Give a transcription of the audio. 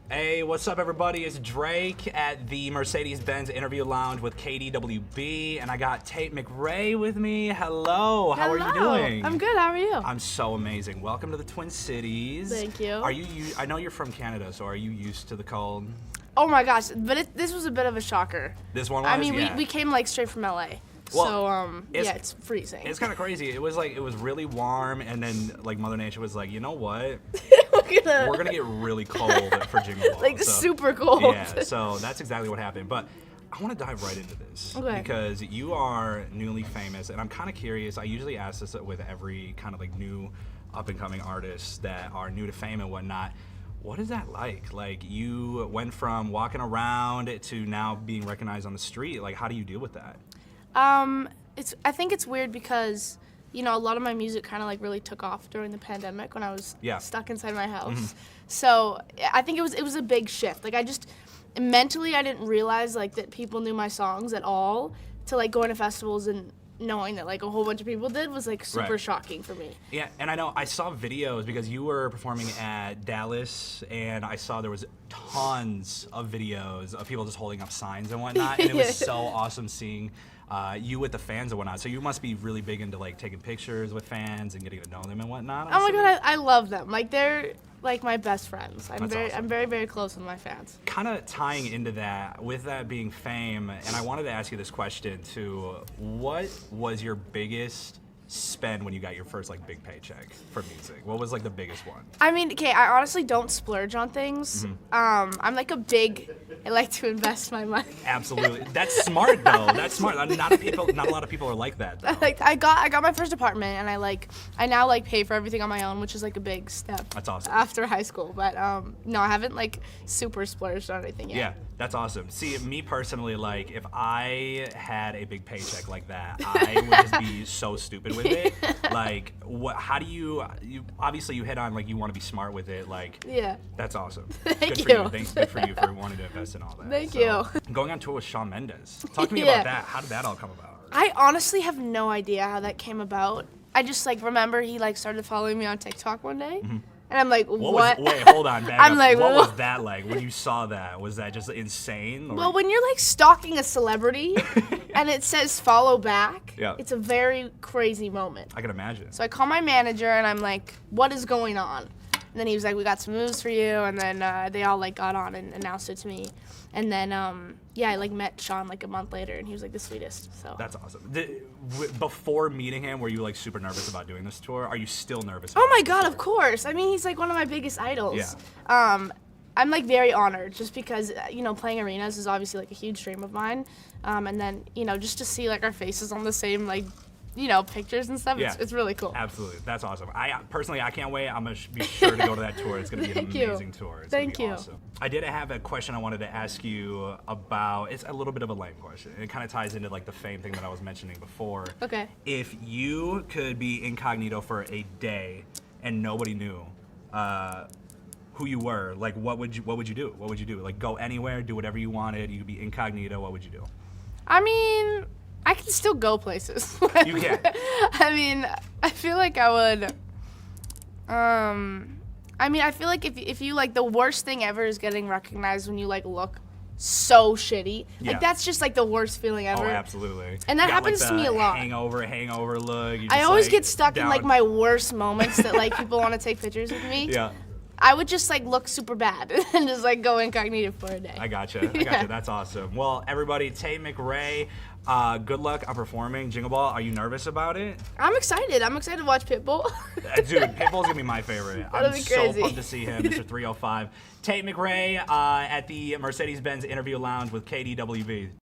Hey, what's up, everybody? It's Drake at the Mercedes-Benz Interview Lounge with KDWB, and I got Tate McRae with me. Hello. How are you doing? I'm good. How are you? I'm so amazing. Welcome to the Twin Cities. Thank you. Are you? I know you're from Canada, so are you used to the cold? Oh my gosh, but this was a bit of a shocker. This one was. I mean, yeah. we came like straight from LA. Well, so it's freezing. It's kind of crazy. It was really warm, and then like Mother Nature was like, you know what? We're gonna get really cold for Jingle. Like so, super cold. Yeah, so that's exactly what happened. But I want to dive right into this because you are newly famous, and I'm kind of curious. I usually ask this with every kind of like new up-and-coming artists that are new to fame and whatnot. What is that like? Like, you went from walking around to now being recognized on the street. Like, how do you deal with that? I think it's weird because, you know, a lot of my music kind of like really took off during the pandemic when I was stuck inside my house. Mm-hmm. So I think it was a big shift. Like, I just mentally I didn't realize like that people knew my songs at all, to like going to festivals and knowing that like a whole bunch of people did was like super shocking for me. Yeah, and I know I saw videos because you were performing at Dallas, and I saw there was tons of videos of people just holding up signs and whatnot, and it was so awesome seeing you with the fans and whatnot. So you must be really big into like taking pictures with fans and getting to know them and whatnot. Oh my god, I love them. Like, they're like my best friends. I'm awesome. very, very close with my fans. Kind of tying into that, with that being fame, and I wanted to ask you this question too. What was your biggest spend when you got your first like big paycheck for music? What was like the biggest one? I mean, okay, I honestly don't splurge on things. I'm like I like to invest my money. Absolutely. That's smart though. That's smart. Not a lot of people are like that though. Like, I got my first apartment, and I now like pay for everything on my own, which is like a big step. That's awesome. After high school, but no, I haven't like super splurged on anything yet. Yeah, that's awesome. See, me personally, like, if I had a big paycheck like that, I would just be so stupid with it. Like, how do you obviously you hit on like you want to be smart with it. Like, that's awesome. Thank you. Good for you for wanting to invest in all that. Thank you. Going on tour with Shawn Mendes. Talk to me about that. How did that all come about? I honestly have no idea how that came about. I just like remember he like started following me on TikTok one day. And I'm like, what? Wait, hold on. I'm like, what was that like when you saw that? Was that just insane? Or? Well, when you're like stalking a celebrity and it says follow back, it's a very crazy moment. I can imagine. So I call my manager and I'm like, what is going on? And then he was like, we got some moves for you. And then they all like got on and announced it to me. And then, I like met Shawn like a month later, and he was like the sweetest. So that's awesome. Before meeting him, were you like super nervous about doing this tour? Are you still nervous? Oh my god, of course. I mean, he's like one of my biggest idols. Yeah. I'm like very honored just because playing arenas is obviously like a huge dream of mine. And then just to see like our faces on the same like pictures and stuff. It's really cool. Absolutely. That's awesome. I can't wait. I'm going to be sure to go to that tour. It's going to be an amazing tour. It's Thank you. Awesome. I did have a question I wanted to ask you about. It's a little bit of a lame question. It kind of ties into like the fame thing that I was mentioning before. Okay. If you could be incognito for a day and nobody knew who you were, like what would you do? What would you do? Like go anywhere, do whatever you wanted. You could be incognito. What would you do? I mean, I can still go places. You can. I mean, I feel like I would. I feel like if you like the worst thing ever is getting recognized when you like look so shitty. Yeah. Like that's just like the worst feeling ever. Oh, absolutely. And that happens to me a lot. Hangover look. I always get stuck in like my worst moments that like people want to take pictures with me. Yeah. I would just like look super bad and just like go incognito for a day. I gotcha. That's awesome. Well, everybody, Tate McRae, good luck on performing Jingle Ball. Are you nervous about it? I'm excited. I'm excited to watch Pitbull. Dude, Pitbull's gonna be my favorite. That'll be crazy. So pumped to see him, Mr. 305. Tate McRae at the Mercedes-Benz Interview Lounge with KDWB.